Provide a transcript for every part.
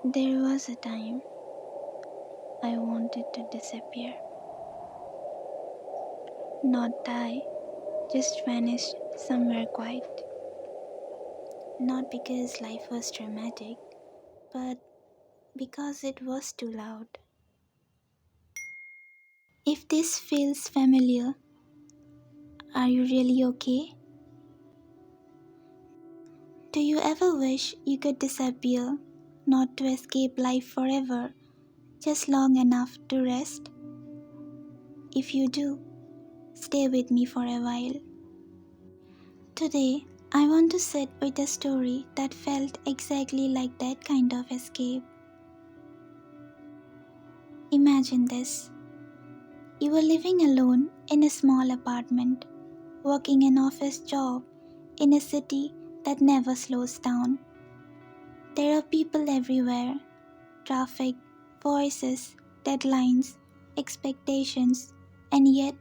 There was a time I wanted to disappear. Not die, just vanish somewhere quiet. Not because life was dramatic, but because it was too loud. If this feels familiar, are you really okay? Do you ever wish you could disappear, not to escape life forever, just long enough to rest? If you do, stay with me for a while. Today, I want to sit with a story that felt exactly like that kind of escape. Imagine this. You were living alone in a small apartment, working an office job in a city that never slows down. There are people everywhere, traffic, voices, deadlines, expectations, and yet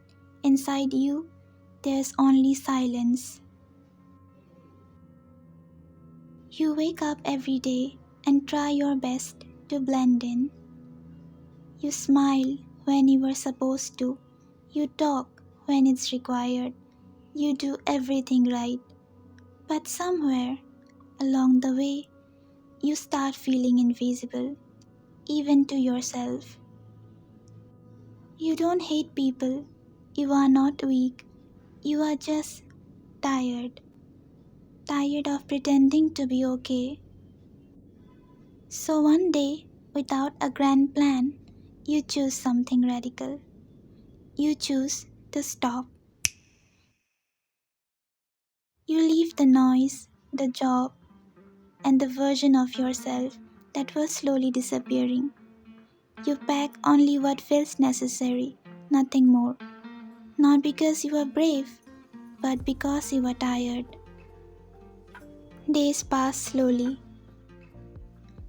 inside you, there's only silence. You wake up every day and try your best to blend in. You smile when you are supposed to. You talk when it's required. You do everything right. But somewhere along the way, you start feeling invisible, even to yourself. You don't hate people. You are not weak. You are just tired. Tired of pretending to be okay. So one day, without a grand plan, you choose something radical. You choose to stop. You leave the noise, the job, and the version of yourself that was slowly disappearing. You pack only what feels necessary, nothing more. Not because you are brave, but because you are tired. Days pass slowly.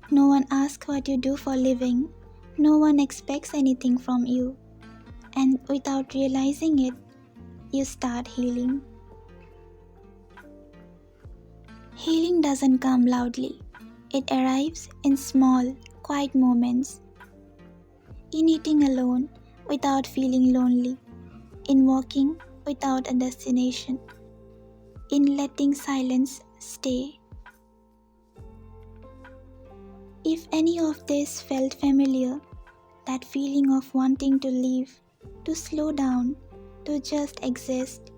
No one asks what you do for living. No one expects anything from you. And without realizing it, you start healing. Healing doesn't come loudly. It arrives in small, quiet moments. In eating alone without feeling lonely. In walking without a destination. In letting silence stay. If any of this felt familiar, that feeling of wanting to leave, to slow down, to just exist,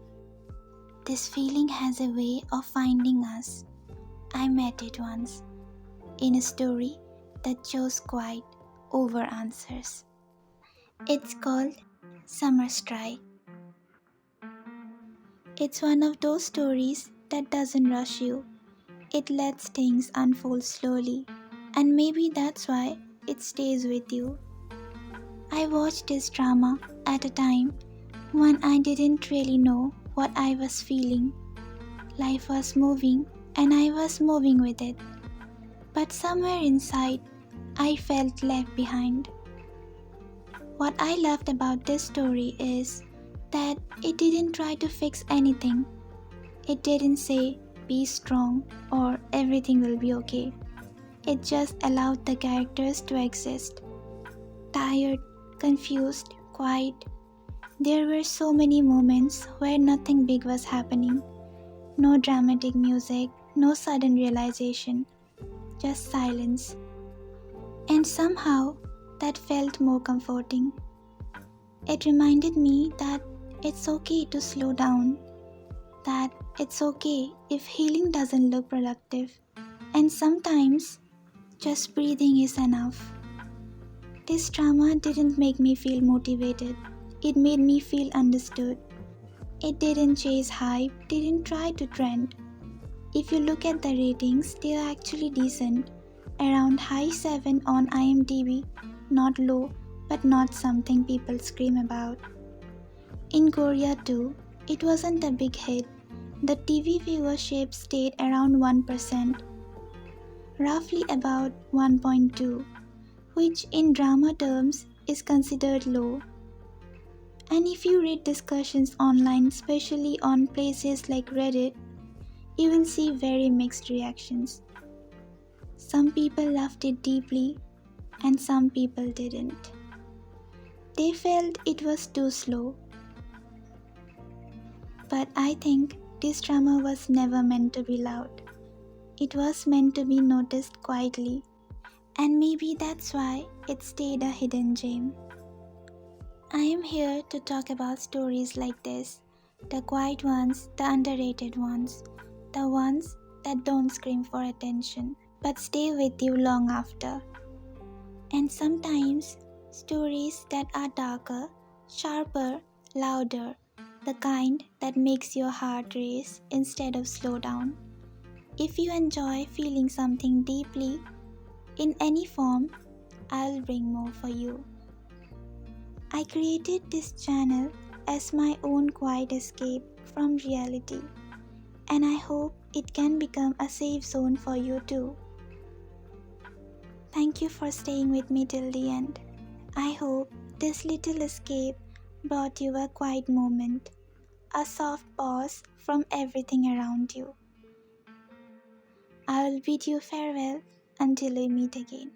this feeling has a way of finding us. I met it once, in a story that chose quiet over answers. It's called Summer Strike. It's one of those stories that doesn't rush you. It lets things unfold slowly, and maybe that's why it stays with you. I watched this drama at a time when I didn't really know what I was feeling. Life was moving, and I was moving with it. But somewhere inside, I felt left behind. What I loved about this story is that it didn't try to fix anything. It didn't say, be strong or everything will be okay. It just allowed the characters to exist. Tired, confused, quiet. There were so many moments where nothing big was happening. No dramatic music, no sudden realization, just silence. And somehow, that felt more comforting. It reminded me that it's okay to slow down, that it's okay if healing doesn't look productive, and sometimes just breathing is enough. This drama didn't make me feel motivated, it made me feel understood. It didn't chase hype, didn't try to trend. If you look at the ratings, they are actually decent, around high 7 on IMDb, not low, but not something people scream about. In Korea too, it wasn't a big hit. The TV viewership stayed around 1%, roughly about 1.2, which in drama terms is considered low. And if you read discussions online, especially on places like Reddit, you will see very mixed reactions. Some people loved it deeply, and some people didn't. They felt it was too slow. But I think this drama was never meant to be loud. It was meant to be noticed quietly, and maybe that's why it stayed a hidden gem. I am here to talk about stories like this, the quiet ones, the underrated ones, the ones that don't scream for attention but stay with you long after. And sometimes stories that are darker, sharper, louder, the kind that makes your heart race instead of slow down. If you enjoy feeling something deeply in any form, I'll bring more for you. I created this channel as my own quiet escape from reality, and I hope it can become a safe zone for you too. Thank you for staying with me till the end. I hope this little escape brought you a quiet moment, a soft pause from everything around you. I will bid you farewell until we meet again.